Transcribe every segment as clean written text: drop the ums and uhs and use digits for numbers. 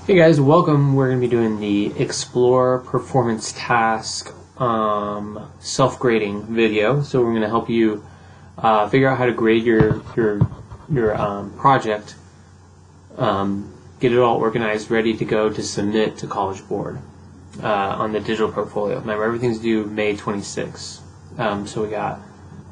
Hey guys, welcome. We're going to be doing the Explore Performance Task self-grading video. So we're going to help you figure out how to grade your project, get it all organized, ready to go to submit to College Board on the digital portfolio. Remember, everything's due May 26th, so we got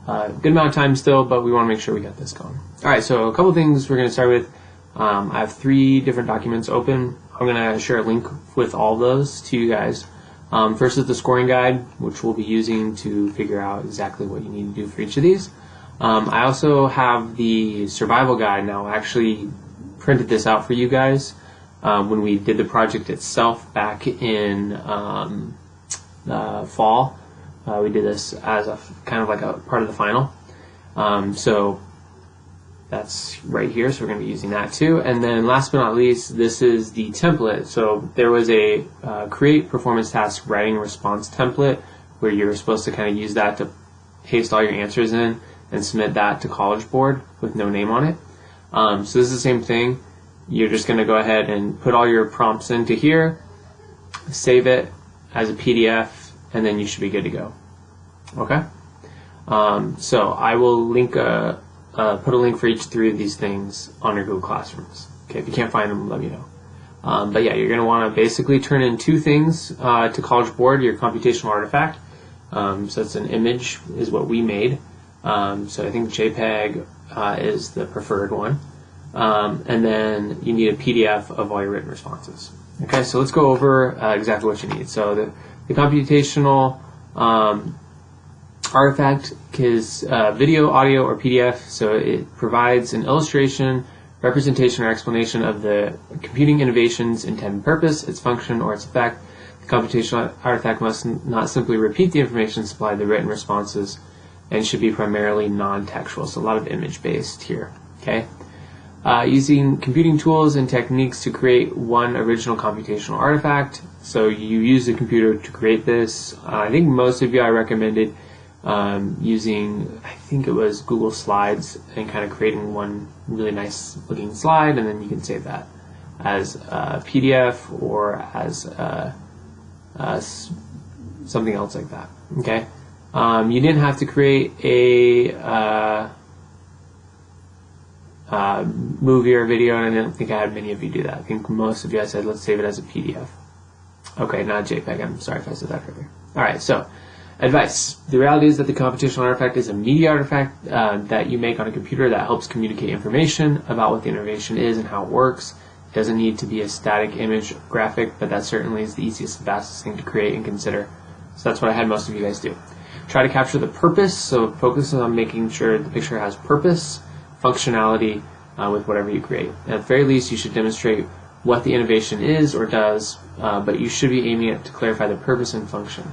a good amount of time still, but we want to make sure we got this going. All right, so a couple things we're going to start with. I have 3 different documents open. I'm going to share a link with all those to you guys. First is the scoring guide, which we'll be using to figure out exactly what you need to do for each of these. I also have the survival guide. Now, I actually printed this out for you guys when we did the project itself back in fall. We did this as a kind of like a part of the final. So that's right here, so we're going to be using that too. And then last but not least, this is the template. So there was a create performance task writing response template where you're supposed to kind of use that to paste all your answers in and submit that to College Board with no name on it. So this is the same thing. You're just going to go ahead and put all your prompts into here, save it as a PDF, and then you should be good to go. Okay? So I will link put a link for each 3 of these things on your Google Classrooms. Okay, if you can't find them, let me know. But yeah, you're going to want to basically turn in 2 things to College Board, your computational artifact. So it's an image is what we made. So I think JPEG is the preferred one. And then you need a PDF of all your written responses. Okay, so let's go over exactly what you need. So the computational artifact is video, audio, or PDF, so it provides an illustration, representation, or explanation of the computing innovation's intended purpose, its function, or its effect. The computational artifact must not simply repeat the information supplied the written responses and should be primarily non-textual, so a lot of image-based here. Okay, using computing tools and techniques to create one original computational artifact. So you use the computer to create this. I think most of you I recommended using, I think it was Google Slides, and kind of creating one really nice looking slide, and then you can save that as a PDF or as something else like that. Okay, you didn't have to create a movie or video, and I didn't think I had many of you do that. I think most of you I said let's save it as a PDF. Okay, not JPEG. I'm sorry if I said that earlier. All right, so advice. The reality is that the computational artifact is a media artifact that you make on a computer that helps communicate information about what the innovation is and how it works. It doesn't need to be a static image graphic, but that certainly is the easiest and fastest thing to create and consider. So that's what I had most of you guys do. Try to capture the purpose, so focus on making sure the picture has purpose, functionality with whatever you create. And at the very least, you should demonstrate what the innovation is or does, but you should be aiming at to clarify the purpose and function.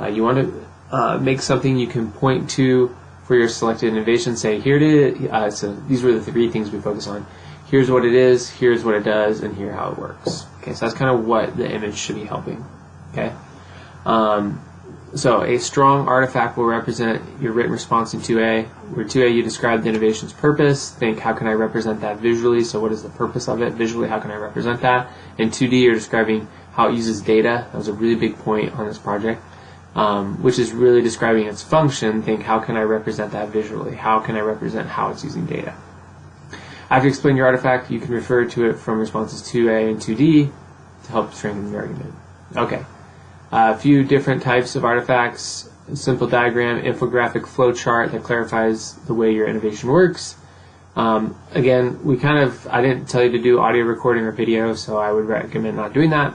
You want to make something you can point to for your selected innovation. Say, here it is. So these were the 3 things we focus on. Here's what it is, here's what it does, and here's how it works. Okay, so that's kind of what the image should be helping. Okay, so a strong artifact will represent your written response in 2A. Where 2A, you describe the innovation's purpose. Think, how can I represent that visually? So what is the purpose of it visually? How can I represent that? In 2D, you're describing how it uses data. That was a really big point on this project. Which is really describing its function. Think, how can I represent that visually? How can I represent how it's using data? After you explain your artifact, you can refer to it from responses 2A and 2D to help strengthen the argument. Okay, a few different types of artifacts. A simple diagram, infographic, flowchart that clarifies the way your innovation works. Again, I didn't tell you to do audio recording or video, so I would recommend not doing that.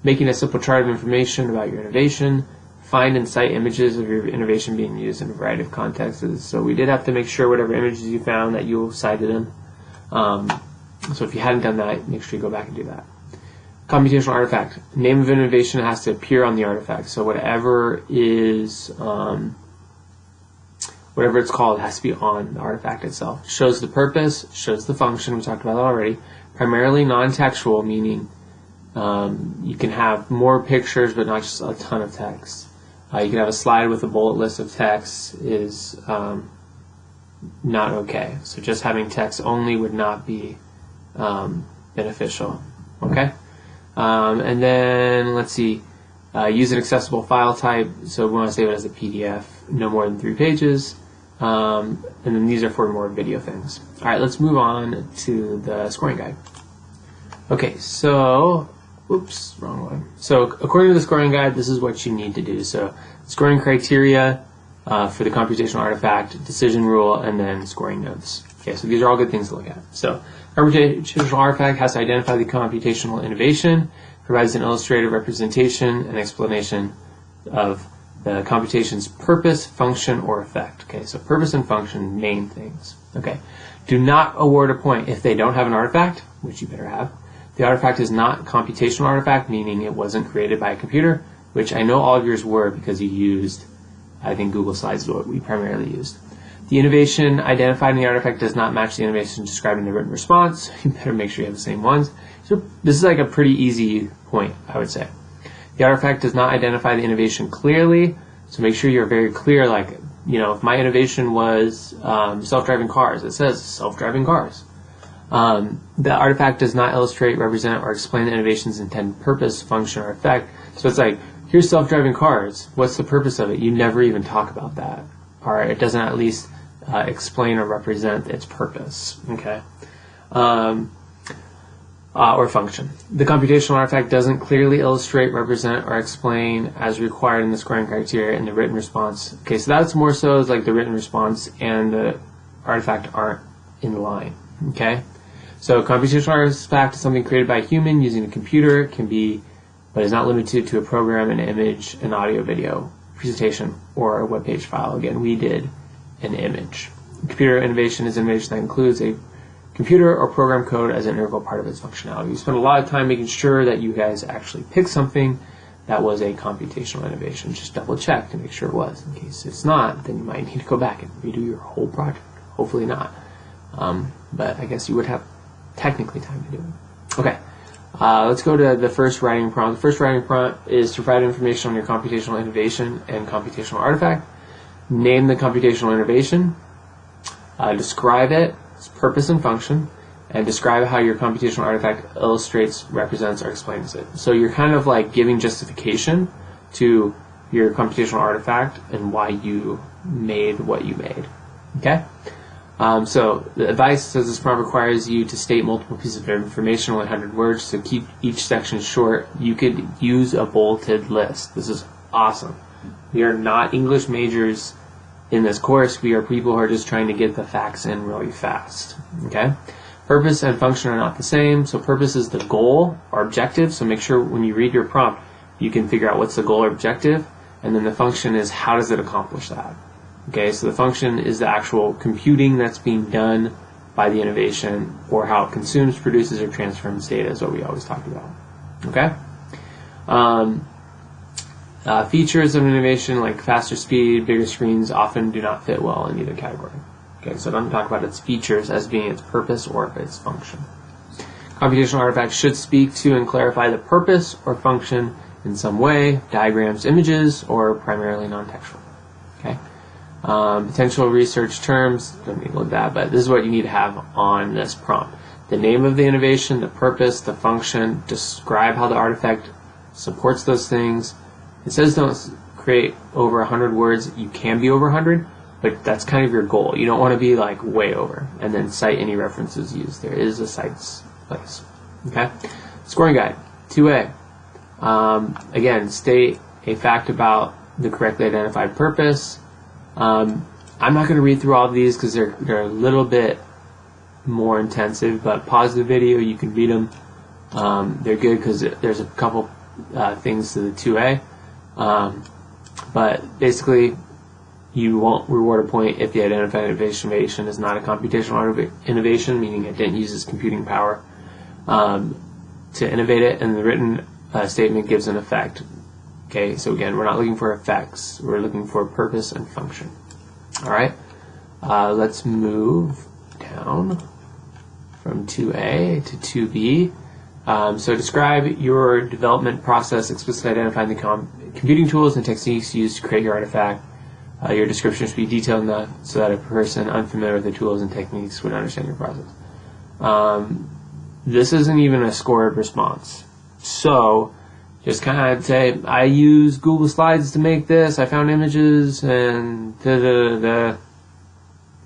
Making a simple chart of information about your innovation. Find and cite images of your innovation being used in a variety of contexts. So we did have to make sure whatever images you found that you cited them. So if you hadn't done that, make sure you go back and do that. Computational artifact. Name of innovation has to appear on the artifact. So whatever is, whatever it's called, has to be on the artifact itself. Shows the purpose, shows the function. We talked about that already. Primarily non-textual, meaning you can have more pictures, but not just a ton of text. You can have a slide with a bullet list of text is not okay. So just having text only would not be beneficial. Okay? And then let's see, use an accessible file type. So we want to save it as a PDF, no more than 3 pages. And then these are for more video things. All right, let's move on to the scoring guide. Okay, so, oops, wrong one. So according to the scoring guide, this is what you need to do. So scoring criteria for the computational artifact, decision rule, and then scoring notes. Okay, so these are all good things to look at. So computational artifact has to identify the computational innovation, provides an illustrative representation and explanation of the computation's purpose, function, or effect. Okay, so purpose and function, main things. Okay, do not award a point if they don't have an artifact, which you better have. The artifact is not a computational artifact, meaning it wasn't created by a computer, which I know all of yours were because you used, I think Google Slides is what we primarily used. The innovation identified in the artifact does not match the innovation described in the written response. You better make sure you have the same ones. So this is like a pretty easy point, I would say. The artifact does not identify the innovation clearly, so make sure you're very clear, like, you know, if my innovation was self-driving cars, it says self-driving cars. The artifact does not illustrate, represent, or explain the innovation's intended purpose, function, or effect. So it's like, here's self-driving cars. What's the purpose of it? You never even talk about that. All right, it doesn't at least explain or represent its purpose. Okay. Or function. The computational artifact doesn't clearly illustrate, represent, or explain as required in the scoring criteria in the written response. Okay, so that's more so as like the written response and the artifact aren't in line. Okay, so computational artifact is something created by a human using a computer. It can be, but is not limited to a program, an image, an audio, video, presentation, or a web page file. Again, we did an image. Computer innovation is innovation that includes a computer or program code as an integral part of its functionality. We spent a lot of time making sure that you guys actually picked something that was a computational innovation. Just double check to make sure it was. In case it's not, then you might need to go back and redo your whole project. Hopefully not. But I guess you would have technically time to do it. Okay, let's go to the first writing prompt. The first writing prompt is to provide information on your computational innovation and computational artifact. Name the computational innovation. Describe it, its purpose and function, and describe how your computational artifact illustrates, represents, or explains it. So you're kind of like giving justification to your computational artifact and why you made what you made. Okay? So the advice says this prompt requires you to state multiple pieces of information, only 100 words, so keep each section short. You could use a bulleted list. This is awesome. We are not English majors in this course. We are people who are just trying to get the facts in really fast. Okay? Purpose and function are not the same. So purpose is the goal or objective. So make sure when you read your prompt, you can figure out what's the goal or objective. And then the function is how does it accomplish that? Okay, so the function is the actual computing that's being done by the innovation, or how it consumes, produces, or transforms data is what we always talk about. Okay? Features of innovation like faster speed, bigger screens often do not fit well in either category. Okay, so don't talk about its features as being its purpose or its function. Computational artifacts should speak to and clarify the purpose or function in some way, diagrams, images, or primarily non-textual. Okay? Potential research terms, don't need to look at that, but this is what you need to have on this prompt. The name of the innovation, the purpose, the function, describe how the artifact supports those things. It says don't create over 100 words. You can be over 100, but that's kind of your goal. You don't want to be like way over. And then cite any references used. There is a cites place. Okay? Scoring guide, 2A. Again, state a fact about the correctly identified purpose. I'm not going to read through all of these because they're a little bit more intensive, but pause the video. You can read them. They're good because there's a couple things to the 2A. But basically, you won't reward a point if the identified innovation is not a computational innovation, meaning it didn't use its computing power to innovate it, and the written statement gives an effect. Okay, so again, we're not looking for effects. We're looking for purpose and function. All right, let's move down from 2A to 2B. So describe your development process, explicitly identifying the computing tools and techniques used to create your artifact. Your description should be detailed enough so that a person unfamiliar with the tools and techniques would understand your process. This isn't even a scored response. So just kind of say, I use Google Slides to make this, I found images, and da-da-da-da.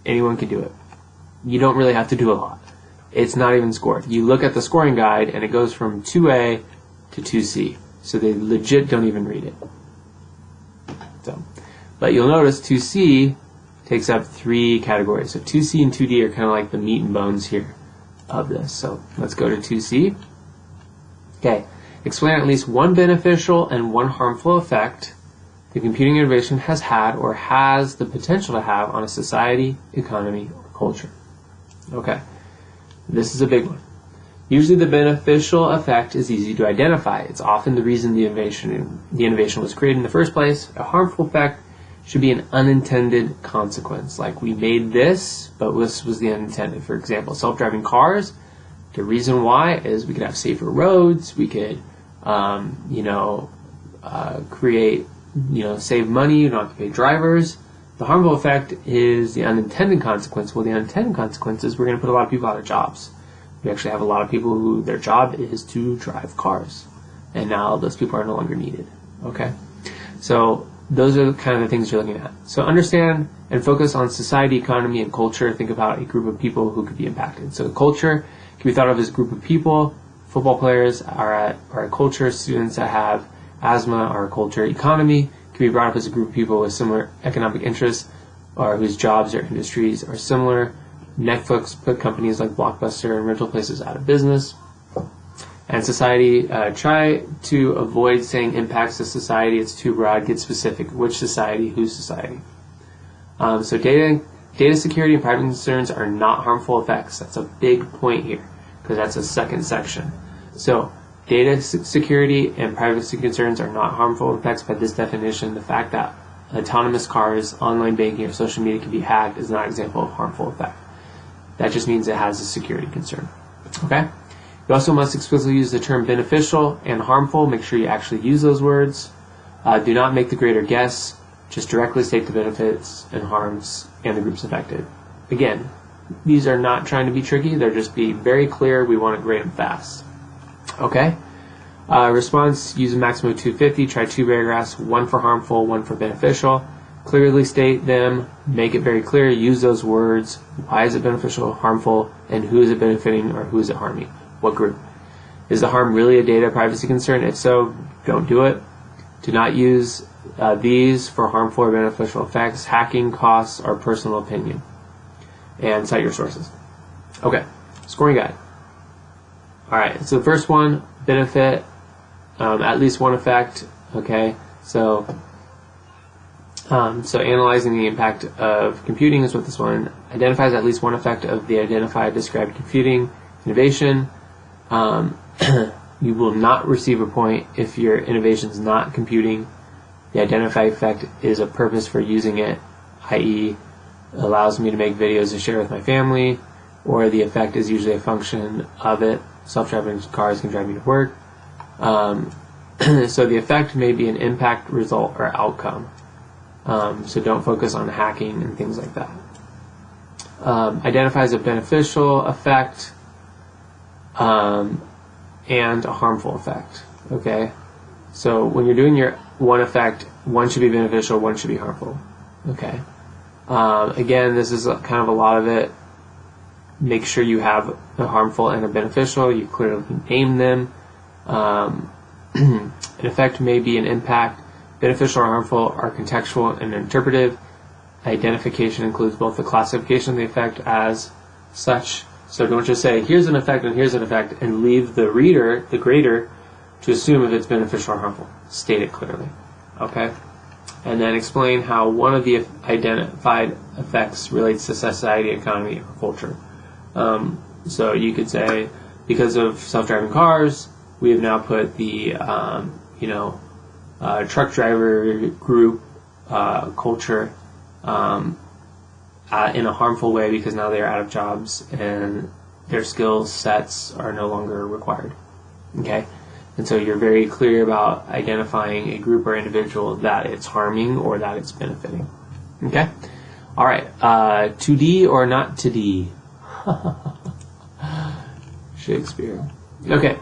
Anyone can do it. You don't really have to do a lot. It's not even scored. You look at the scoring guide, and it goes from 2A to 2C. So they legit don't even read it. So, but you'll notice 2C takes up 3 categories. So 2C and 2D are kind of like the meat and bones here of this. So let's go to 2C. Okay. Explain at least one beneficial and one harmful effect the computing innovation has had or has the potential to have on a society, economy, or culture. Okay, this is a big one. Usually the beneficial effect is easy to identify. It's often the reason the innovation was created in the first place. A harmful effect should be an unintended consequence. Like, we made this, but this was the unintended. For example, self-driving cars. The reason why is we could have safer roads. We could create, save money. You don't have to pay drivers. The harmful effect is the unintended consequence. Well, the unintended consequence is we're going to put a lot of people out of jobs. We actually have a lot of people who their job is to drive cars, and now those people are no longer needed. Okay, so those are kind of the things you're looking at. So understand and focus on society, economy, and culture. Think about a group of people who could be impacted. So culture can be thought of as a group of people. Football players are a culture. Students that have asthma are a culture. Economy can be brought up as a group of people with similar economic interests or whose jobs or industries are similar. Netflix put companies like Blockbuster and rental places out of business. And society, try to avoid saying impacts to society. It's too broad. Get specific. Which society? Whose society? So data security and privacy concerns are not harmful effects. That's a big point here because that's a second section. So data security and privacy concerns are not harmful effects by this definition. The fact that autonomous cars, online banking, or social media can be hacked is not an example of harmful effect. That just means it has a security concern. Okay? You also must explicitly use the term beneficial and harmful. Make sure you actually use those words. Do not make the greater guess. Just directly state the benefits and harms and the groups affected. Again, these are not trying to be tricky. They're just be very clear. We want to grade them fast. Okay? Response, use a maximum of 250. Try 2 paragraphs, 1 for harmful, 1 for beneficial. Clearly state them. Make it very clear. Use those words. Why is it beneficial, harmful, and who is it benefiting or who is it harming? What group? Is the harm really a data privacy concern? If so, don't do it. Do not use these for harmful or beneficial effects, hacking, costs, or personal opinion. And cite your sources. Okay, scoring guide. Alright, so the first one, benefit, at least one effect. Okay, so analyzing the impact of computing is what this one identifies. At least one effect of the identified described computing innovation. You will not receive a point if your innovation is not computing. The identified effect is a purpose for using it, i.e. allows me to make videos to share with my family, or the effect is usually a function of it. Self-driving cars can drive me to work. So the effect may be an impact, result, or outcome. So don't focus on hacking and things like that. Identifies a beneficial effect and a harmful effect. Okay, so when you're doing your one effect, one should be beneficial, one should be harmful. Okay. Again, this is kind of a lot of it. Make sure you have a harmful and a beneficial. You clearly name them. An effect may be an impact. Beneficial or harmful are contextual and interpretive. Identification includes both the classification of the effect as such. So don't just say, here's an effect and here's an effect, and leave the reader, the grader, to assume if it's beneficial or harmful. State it clearly. Okay? And then explain how one of the identified effects relates to society, economy, or culture. So you could say, because of self-driving cars, we have now put the, truck driver group culture in a harmful way because now they're out of jobs and their skill sets are no longer required. Okay? And so you're very clear about identifying a group or individual that it's harming or that it's benefiting. Okay? Alright, 2D or not 2D? Shakespeare. Okay.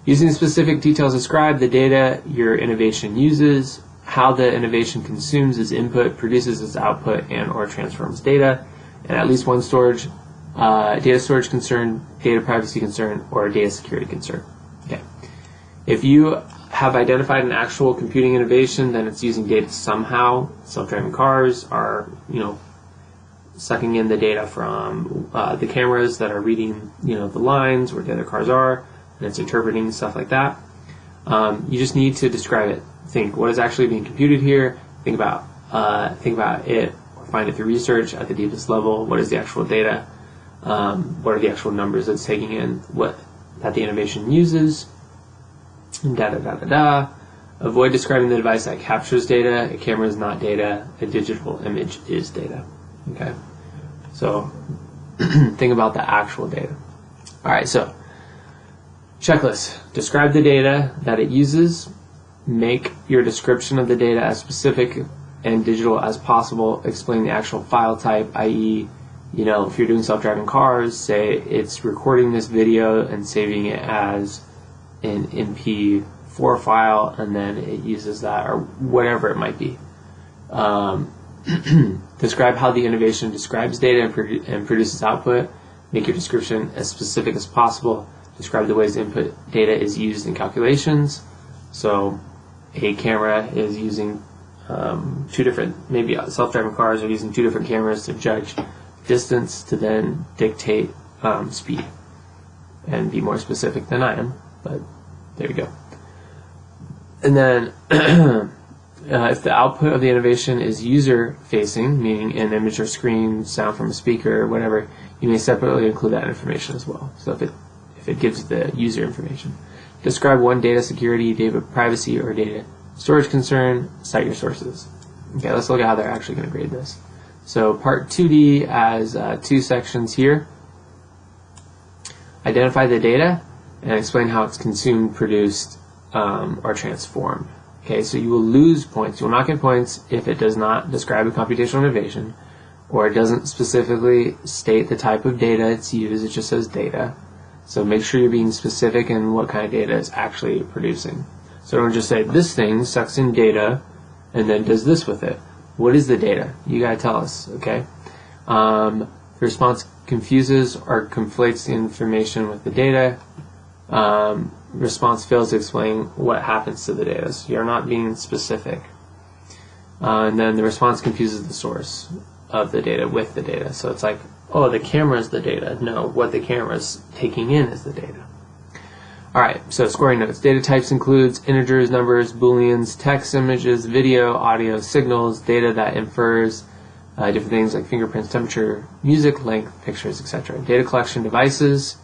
Using the specific details described, the data your innovation uses, how the innovation consumes its input, produces its output, and or transforms data, and at least one data storage concern, data privacy concern, or a data security concern. Okay. If you have identified an actual computing innovation, then it's using data somehow. Self-driving cars are, sucking in the data from the cameras that are reading, the lines where the other cars are, and it's interpreting stuff like that. You just need to describe it. Think what is actually being computed here. Think about it, or find it through research at the deepest level. What is the actual data? What are the actual numbers it's taking in? What that the innovation uses? Avoid describing the device that captures data. A camera is not data. A digital image is data. Okay, so think about the actual data. All right, so checklist. Describe the data that it uses. Make your description of the data as specific and digital as possible. Explain the actual file type, i.e., if you're doing self-driving cars, say it's recording this video and saving it as an MP4 file, and then it uses that, or whatever it might be. Describe how the innovation describes data and produces output. Make your description as specific as possible. Describe the ways input data is used in calculations. So a camera is using maybe self-driving cars are using two different cameras to judge distance to then dictate speed, and be more specific than I am, but there you go. And then if the output of the innovation is user-facing, meaning an image or screen, sound from a speaker, or whatever, you may separately include that information as well. So if it gives the user information. Describe one data security, data privacy, or data storage concern. Cite your sources. Okay, let's look at how they're actually going to grade this. So part 2D has two sections here. Identify the data and explain how it's consumed, produced, or transformed. Okay, so you will lose points. You will not get points if it does not describe a computational innovation, or it doesn't specifically state the type of data it's used. It just says data. So make sure you're being specific in what kind of data it's actually producing. So don't just say this thing sucks in data and then does this with it. What is the data? You gotta tell us, okay? The response confuses or conflates the information with the data. Response fails to explain what happens to the data. So you're not being specific. And then the response confuses the source of the data with the data. So it's like, oh, the camera is the data. No, what the camera is taking in is the data. Alright, so scoring notes. Data types includes integers, numbers, booleans, text, images, video, audio, signals, data that infers different things like fingerprints, temperature, music, length, pictures, etc. Data collection devices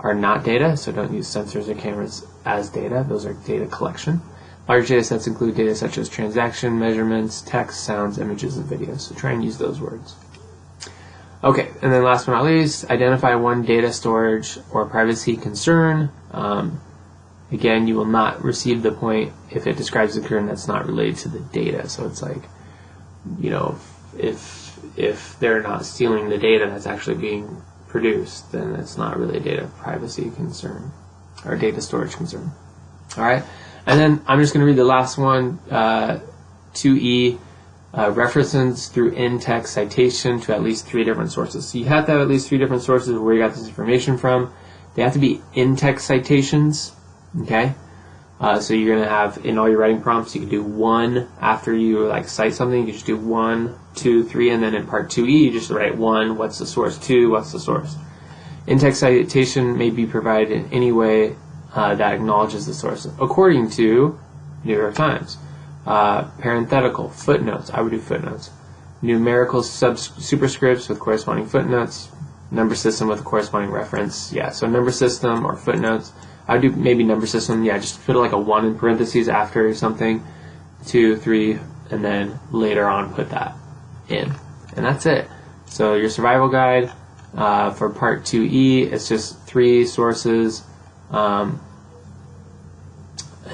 are not data, so don't use sensors or cameras as data. Those are data collection. Large data sets include data such as transaction, measurements, text, sounds, images, and videos. So try and use those words. Okay, and then last but not least, identify one data storage or privacy concern. Again, you will not receive the point if it describes a concern that's not related to the data. So it's like, if they're not stealing the data that's actually being produced, then it's not really a data privacy concern or data storage concern. All right, and then I'm just going to read the last one, 2E. References through in-text citation to at least 3 different sources. So you have to have at least 3 different sources where you got this information from. They have to be in-text citations, okay? So you're going to have, in all your writing prompts, you can do 1 after you cite something. You just do 1, 2, 3, and then in part 2E, you just write 1, what's the source, 2, what's the source. In-text citation may be provided in any way that acknowledges the source, according to New York Times. Parenthetical, footnotes, I would do footnotes. Numerical superscripts with corresponding footnotes. Number system with a corresponding reference. Yeah, so number system or footnotes. I would do maybe number system, yeah, just put a 1 in parentheses after something, 2, 3, and then later on put that in. And that's it. So your survival guide for part 2E, it's just 3 sources. And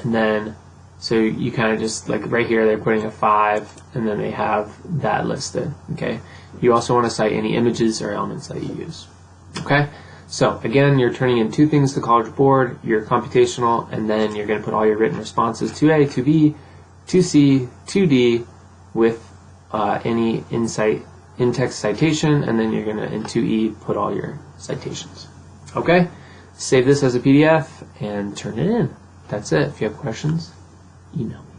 then so you kind of just, right here, they're putting a 5, and then they have that listed, okay? You also want to cite any images or elements that you use, okay? So again, you're turning in 2 things to the College Board, your computational, and then you're going to put all your written responses, 2A, 2B, 2C, 2D, with any in-text citation, and then you're going to, in 2E, put all your citations. Okay? Save this as a PDF and turn it in. That's it. If you have questions, email me.